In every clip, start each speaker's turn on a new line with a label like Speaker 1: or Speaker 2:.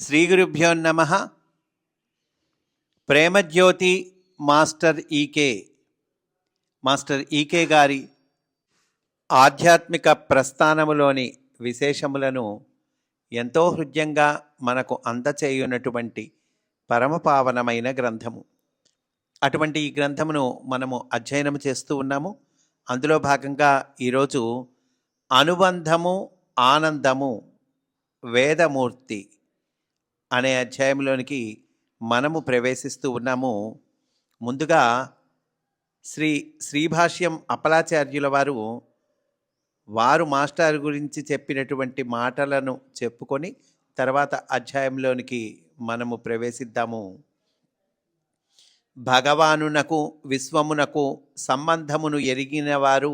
Speaker 1: శ్రీ గురుభ్యో నమః. ప్రేమజ్యోతి మాస్టర్ ఈకే గారి ఆధ్యాత్మిక ప్రస్థానములోని విశేషములను ఎంతో హృద్యంగా మనకు అందచేయునటువంటి పరమపావనమైన గ్రంథము. అటువంటి ఈ గ్రంథమును మనము అధ్యయనం చేస్తూ ఉన్నాము. అందులో భాగంగా ఈరోజు అనుబంధము ఆనందము వేదమూర్తి అనే అధ్యాయంలోనికి మనము ప్రవేశిస్తూ ఉన్నాము. ముందుగా శ్రీభాష్యం అప్పలాచార్యుల వారు మాస్టర్ గురించి చెప్పినటువంటి మాటలను చెప్పుకొని తర్వాత అధ్యాయంలోనికి మనము ప్రవేశిద్దాము. భగవానునకు విశ్వమునకు సంబంధమును ఎరిగిన వారు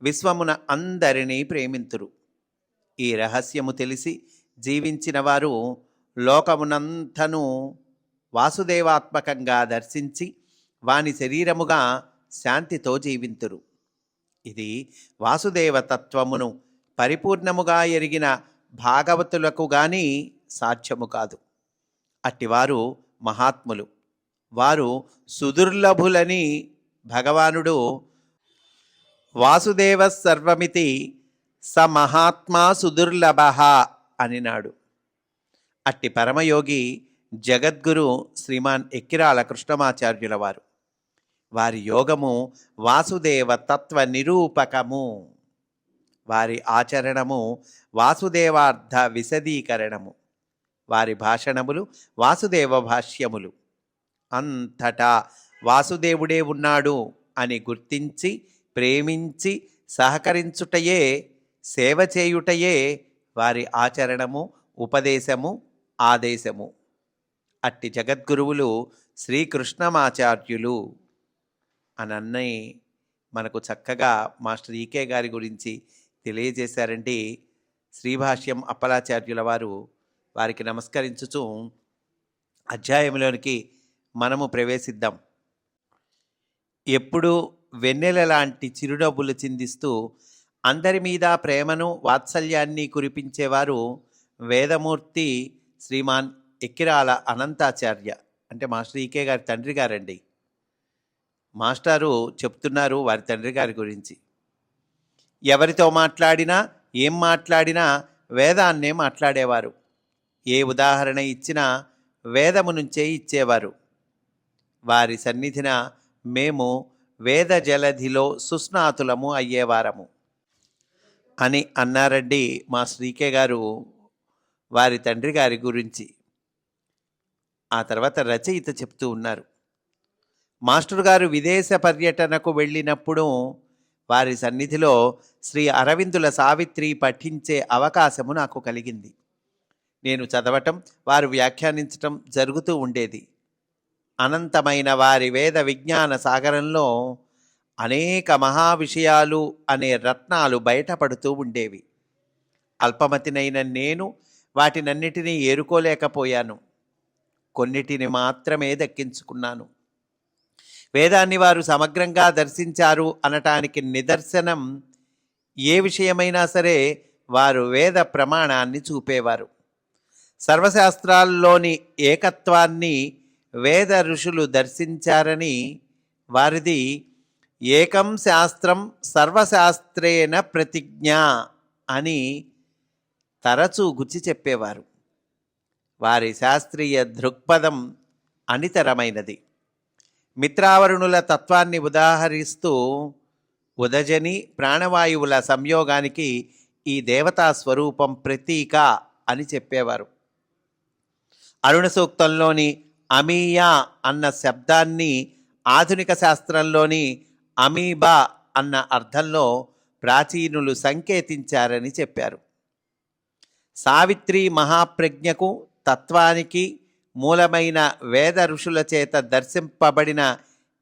Speaker 1: విశ్వమున అందరినీ ప్రేమింతురు. ఈ రహస్యము తెలిసి జీవించిన వారు లోకమునంతను వాసుదేవాత్మకంగా దర్శించి వాని శరీరముగా శాంతితో జీవింతురు. ఇది వాసుదేవతత్వమును పరిపూర్ణముగా ఎరిగిన భాగవతులకు గాని సాధ్యము కాదు. అట్టివారు మహాత్ములు. వారు సుదుర్లభులని భగవానుడు వాసుదేవ సర్వమితి స మహాత్మా సుదుర్లభ అనినాడు. అట్టి పరమయోగి జగద్గురు శ్రీమాన్ ఎక్కిరాల కృష్ణమాచార్యుల వారి యోగము వాసుదేవ తత్వ నిరూపకము. వారి ఆచరణము వాసుదేవార్థ విశదీకరణము. వారి భాషణములు వాసుదేవ భాష్యములు. అంతటా వాసుదేవుడే ఉన్నాడు అని గుర్తించి ప్రేమించి సహకరించుటయే సేవ చేయుటయే వారి ఆచరణము ఉపదేశము ఆదేశము. అట్టి జగద్గురువులు శ్రీకృష్ణమాచార్యులు అనన్నీ మనకు చక్కగా మాస్టర్ ఈకే గారి గురించి తెలియజేశారండి. శ్రీభాష్యం అప్పలాచార్యుల వారికి నమస్కరించుచు అధ్యాయంలోనికి మనము ప్రవేశిద్దాం. ఎప్పుడూ వెన్నెల లాంటి చిరునవ్వులు చిందిస్తూ అందరి మీద ప్రేమను వాత్సల్యాన్ని కురిపించేవారు వేదమూర్తి శ్రీమాన్ ఎక్కిరాల అనంతాచార్య. అంటే మాస్టర్ ఈకే గారి తండ్రి గారండి. మాస్టారు చెప్తున్నారు వారి తండ్రి గారి గురించి. ఎవరితో మాట్లాడినా ఏం మాట్లాడినా వేదాన్నే మాట్లాడేవారు. ఏ ఉదాహరణ ఇచ్చినా వేదము నుంచే ఇచ్చేవారు. వారి సన్నిధిన మేము వేద జలధిలో సుస్నాతులము అయ్యేవారము అని అన్నారండి మా శ్రీకే గారు వారి తండ్రి గారి గురించి. ఆ తర్వాత రచయిత చెప్తూ ఉన్నారు, మాస్టర్ గారు విదేశ పర్యటనకు వెళ్ళినప్పుడు వారి సన్నిధిలో శ్రీ అరవిందుల సావిత్రి పఠించే అవకాశము నాకు కలిగింది. నేను చదవటం వారు వ్యాఖ్యానించటం జరుగుతూ ఉండేది. అనంతమైన వారి వేద విజ్ఞాన సాగరంలో అనేక మహా విషయాలు అనే రత్నాలు బయటపడుతూ ఉండేవి. అల్పమతినైన నేను వాటినన్నిటినీ ఏరుకోలేకపోయాను. కొన్నిటిని మాత్రమే దక్కించుకున్నాను. వేదాన్ని వారు సమగ్రంగా దర్శించారు అనటానికి నిదర్శనం ఏ విషయమైనా సరే వారు వేద ప్రమాణాన్ని చూపేవారు. సర్వశాస్త్రాల్లోని ఏకత్వాన్ని వేద ఋషులు దర్శించారని వారిది ఏకం శాస్త్రం సర్వశాస్త్రేణ ప్రతిజ్ఞ అని తరచూ గుచ్చి చెప్పేవారు. వారి శాస్త్రీయ దృక్పథం అనితరమైనది. మిత్రావరుణుల తత్వాన్ని ఉదాహరిస్తూ ఉదజని ప్రాణవాయువుల సంయోగానికి ఈ దేవతా స్వరూపం ప్రతీక అని చెప్పేవారు. అరుణ సూక్తంలోని అమీయా అన్న శబ్దాన్ని ఆధునిక శాస్త్రంలోని అమీబా అన్న అర్థంలో ప్రాచీనులు సంకేతించారని చెప్పారు. సావిత్రి మహాప్రజ్ఞకు తత్వానికి మూలమైన వేద ఋషుల చేత దర్శింపబడిన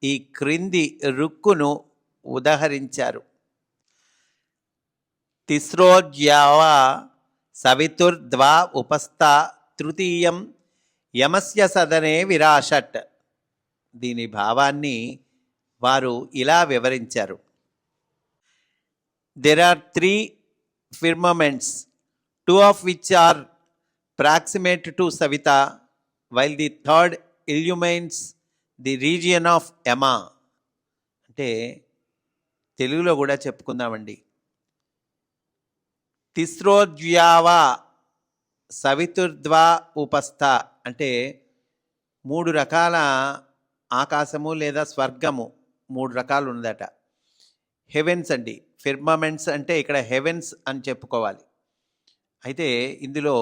Speaker 1: ఈ క్రింది రుక్కును ఉదహరించారు. తిస్రోజ్యావ సవితుర్ద్వా ఉపస్థా తృతీయం యమస్య సదనే విరాషట్. దీని భావాన్ని వారు ఇలా వివరించారు. There are three firmaments, two of which are proximate to Savita, while the third illumines the region of Yama. అంటే తెలుగులో కూడా చెప్పుకుందామండి. తిస్రోద్వ్యావా సవితుర్ద్వా ఉపస్థ అంటే 3 రకాల ఆకాశము లేదా స్వర్గము 3 రకాలు ఉందట. హెవెన్స్ అండి, ఫిర్మమెంట్స్ అంటే ఇక్కడ హెవెన్స్ అని చెప్పుకోవాలి. అయితే ఇందులో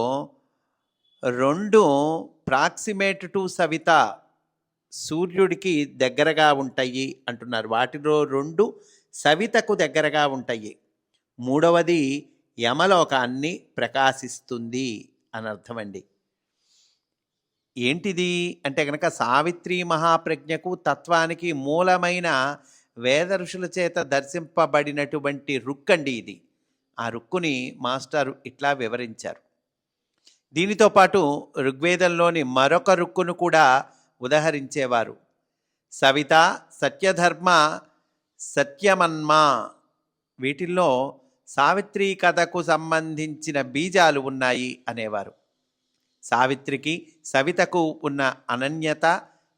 Speaker 1: 2 ప్రాక్సిమేట్ టు సవిత, సూర్యుడికి దగ్గరగా ఉంటాయి అంటున్నారు. వాటిలో 2 సవితకు దగ్గరగా ఉంటాయి. 3వది యమలోకాన్ని ప్రకాశిస్తుంది అని అర్థమండి. ఏంటిది అంటే కనుక సావిత్రి మహాప్రజ్ఞకు తత్వానికి మూలమైన వేద ఋషుల చేత దర్శింపబడినటువంటి రుక్కండి ఇది. ఆ రుక్కుని మాస్టారు ఇట్లా వివరించారు. దీనితో పాటు ఋగ్వేదంలోని మరొక రుక్కును కూడా ఉదహరించేవారు. సవిత, సత్యధర్మ, సత్యమన్మ. వీటిల్లో సావిత్రి కథకు సంబంధించిన బీజాలు ఉన్నాయి అనేవారు. సావిత్రికి సవితకు ఉన్న అనన్యత,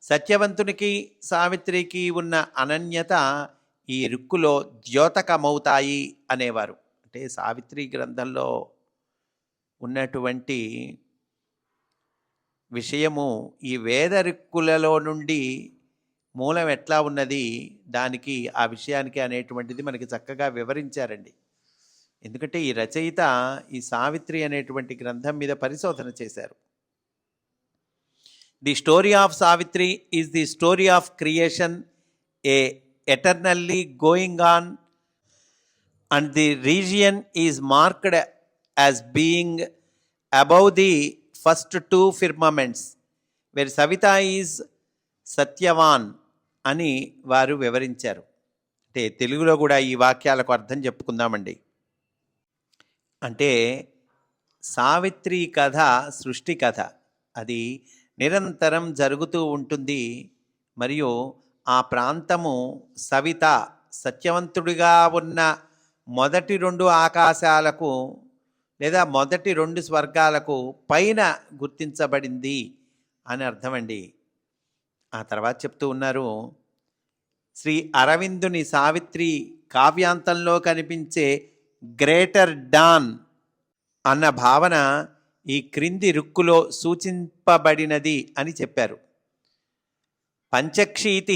Speaker 1: సత్యవంతునికి సావిత్రికి ఉన్న అనన్యత ఈ రుక్కులో ద్యోతకమవుతాయి అనేవారు. అంటే సావిత్రి గ్రంథంలో ఉన్నటువంటి విషయము ఈ వేద రుక్కులలో నుండి మూలం ఎట్లా ఉన్నది, దానికి ఆ విషయానికి అనేటువంటిది మనకి చక్కగా వివరించారండి. ఎందుకంటే ఈ రచయిత ఈ సావిత్రి అనేటువంటి గ్రంథం మీద పరిశోధన చేశారు. The story of Savitri is the story of creation, a eternally going on, and the region is marked as being above the first 2 firmaments where Savita is Satyavan అని వారు వివరించారు. అంటే తెలుగులో కూడా ఈ వాక్యాలకు అర్థం చెప్పుకుందామండి. అంటే సావిత్రి కథ సృష్టి కథ, అది నిరంతరం జరుగుతూ ఉంటుంది. మరియు ఆ ప్రాంతము సవిత, సత్యవంతుడిగా ఉన్న మొదటి 2 ఆకాశాలకు లేదా మొదటి 2 స్వర్గాలకు పైన గుర్తించబడింది అని అర్థమండి. ఆ తర్వాత చెప్తూ ఉన్నారు, శ్రీ అరవిందుని సావిత్రి కావ్యాంతంలో కనిపించే గ్రేటర్ డాన్ అన్న భావన ఈ క్రింది రుక్కులో సూచింపబడినది అని చెప్పారు. పంచక్షీతి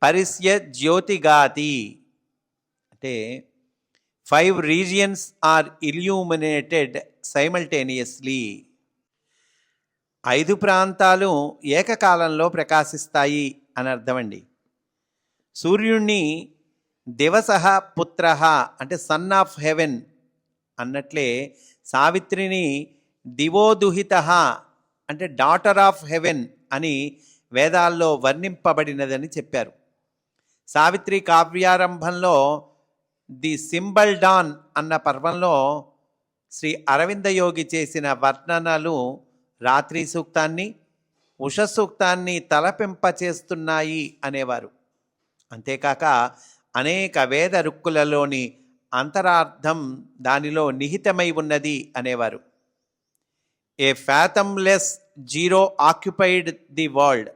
Speaker 1: పరిస్య జ్యోతిగాతి అంటే 5 రీజియన్స్ ఆర్ ఇల్యూమినేటెడ్ సైమల్టేనియస్లీ. 5 ప్రాంతాలు ఏకకాలంలో ప్రకాశిస్తాయి అని అర్థమండి. సూర్యుణ్ణి దివసః పుత్రః అంటే సన్ ఆఫ్ హెవెన్ అన్నట్లే సావిత్రిని దివోదుహితః అంటే డాటర్ ఆఫ్ హెవెన్ అని వేదాల్లో వర్ణింపబడినదని చెప్పారు. సావిత్రి కావ్యారంభంలో ది సింబల్ డాన్ అన్న పర్వంలో శ్రీ అరవిందయోగి చేసిన వర్ణనలు రాత్రి సూక్తాన్ని, ఉష సూక్తాన్ని తలపింపచేస్తున్నాయి అనేవారు. అంతేకాక అనేక వేద రుక్కులలోని అంతరార్థం దానిలో నిహితమై ఉన్నది అనేవారు. A fathomless zero occupied the world,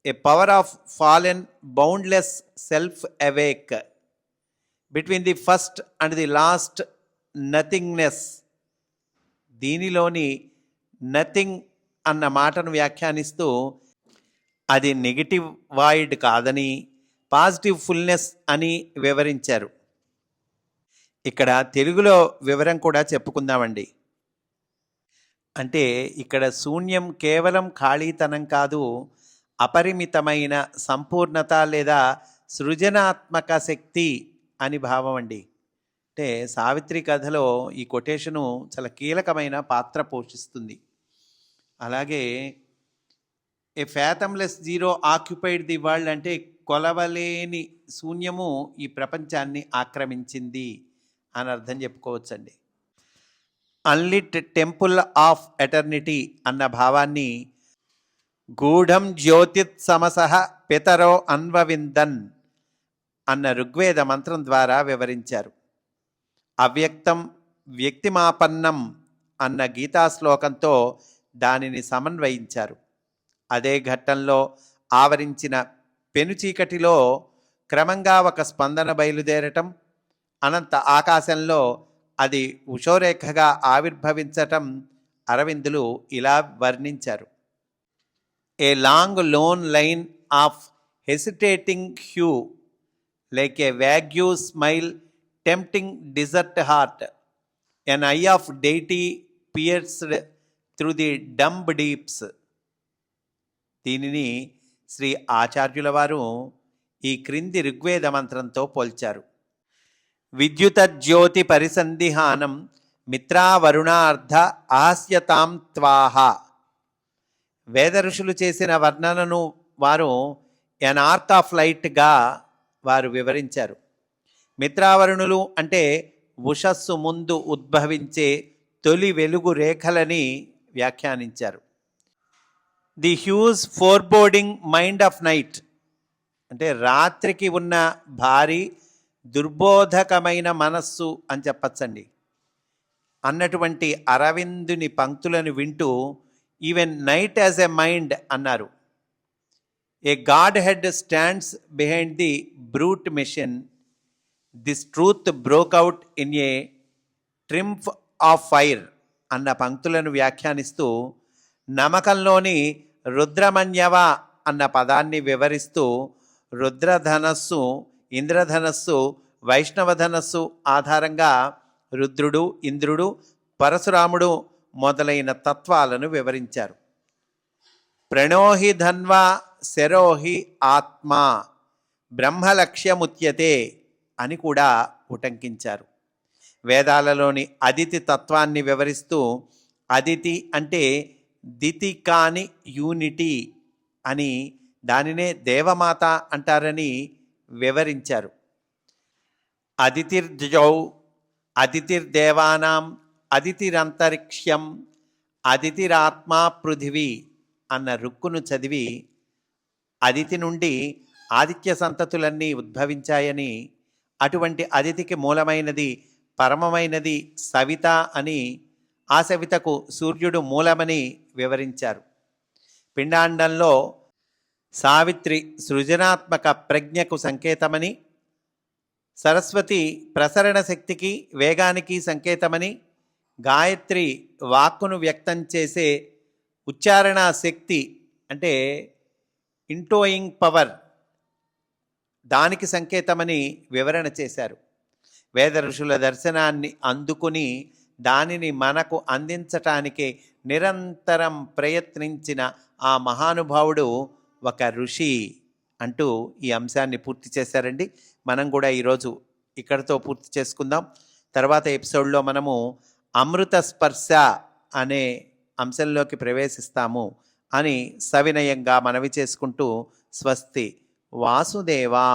Speaker 1: a power of fallen boundless self awake, between the first and the last nothingness. దీనిలోని నథింగ్ అన్న మాటను వ్యాఖ్యానిస్తూ అది నెగిటివ్ వాయిడ్ కాదని పాజిటివ్ ఫుల్నెస్ అని వివరించారు. ఇక్కడ తెలుగులో వివరం కూడా చెప్పుకుందామండి. అంటే ఇక్కడ శూన్యం కేవలం ఖాళీతనం కాదు, అపరిమితమైన సంపూర్ణత లేదా సృజనాత్మక శక్తి అని భావం అండి. అంటే సావిత్రి కథలో ఈ కొటేషను చాలా కీలకమైన పాత్ర పోషిస్తుంది. అలాగే ఏ fathomless zero occupied the world అంటే కొలవలేని శూన్యము ఈ ప్రపంచాన్ని ఆక్రమించింది అని అర్థం చెప్పుకోవచ్చండి. అన్లిట్ టెంపుల్ ఆఫ్ ఎటర్నిటీ అన్న భావాన్ని గూఢం జ్యోతిత్ సమసహ పితరో అన్వవిందన్ అన్న ఋగ్వేద మంత్రం ద్వారా వివరించారు. అవ్యక్తం వ్యక్తిమాపన్నం అన్న గీతా శ్లోకంతో దానిని సమన్వయించారు. అదే ఘట్టంలో ఆవరించిన పెనుచీకటిలో క్రమంగా ఒక స్పందన బయలుదేరటం, అనంత ఆకాశంలో అది ఉషోరేఖగా ఆవిర్భవించటం అరవిందులు ఇలా వర్ణించారు. A long lone line of hesitating hue like a vague smile tempting desert heart, an eye of deity pierced through the dumb deeps. దీనిని శ్రీ ఆచార్యుల వారు ఈ క్రింది ఋగ్వేద మంత్రంతో పోల్చారు. విద్యుత జ్యోతి పరిసంధిహానం మిత్రావరుణార్ధ ఆస్యతాం త్వాహ. వేద ఋషులు చేసిన వర్ణనను వారు ఎన్ ఆర్క్ ఆఫ్ లైట్గా వారు వివరించారు. మిత్రావరుణులు అంటే ఉషస్సు ముందు ఉద్భవించే తొలి వెలుగు రేఖలని వ్యాఖ్యానించారు. The huge foreboding mind of night అంటే రాత్రికి ఉన్న భారీ దుర్బోధకమైన మనస్సు అని చెప్పచ్చండి. అన్నటువంటి అరవిందుని పంక్తులను వింటూ even night as a mind అన్నారు. A godhead stands behind the brute machine, this truth broke out in a triumph of fire అన్న పంక్తులను వ్యాఖ్యానిస్తూ నమకంలోని రుద్రమన్యవ అన్న పదాన్ని వివరిస్తూ రుద్రధనస్సు, ఇంద్రధనస్సు, వైష్ణవధనస్సు ఆధారంగా రుద్రుడు, ఇంద్రుడు, పరశురాముడు మొదలైన తత్వాలను వివరించారు. ప్రణోహి ధన్వా శరోహి ఆత్మా బ్రహ్మలక్ష్యముచ్యతే అని కూడా ఉటంకించారు. వేదాలలోని అదితి తత్వాన్ని వివరిస్తూ అదితి అంటే దితి కాని యూనిటీ అని, దానినే దేవమాత అంటారని వివరించారు. అదితిర్జౌ అదితిర్దేవానాం అదితిరంతరిక్ష్యం అదితిరాత్మా పృథివీ అన్న రుక్కును చదివి అదితి నుండి ఆదిత్య సంతతులన్నీ ఉద్భవించాయని, అటువంటి అదితికి మూలమైనది పరమమైనది సవిత అని, ఆ సవితకు సూర్యుడు మూలమని వివరించారు. పిండాండంలో సావిత్రి సృజనాత్మక ప్రజ్ఞకు సంకేతమని, సరస్వతి ప్రసరణ శక్తికి వేగానికి సంకేతమని, గాయత్రి వాక్కును వ్యక్తం చేసే ఉచ్చారణ శక్తి అంటే ఇంటోయింగ్ పవర్ దానికి సంకేతమని వివరణ చేశారు. వేద ఋషుల దర్శనాన్ని అందుకుని దానిని మనకు అందించటానికి నిరంతరం ప్రయత్నించిన ఆ మహానుభావుడు ఒక ఋషి అంటూ ఈ అంశాన్ని పూర్తి చేశారండి. మనం కూడా ఈరోజు ఇక్కడితో పూర్తి చేసుకుందాం. తర్వాత ఎపిసోడ్లో మనము అమృత స్పర్శ అనే అంశంలోకి ప్రవేశిస్తాము అని సవినయంగా మనవి చేసుకుంటూ స్వస్తి. వాసుదేవా.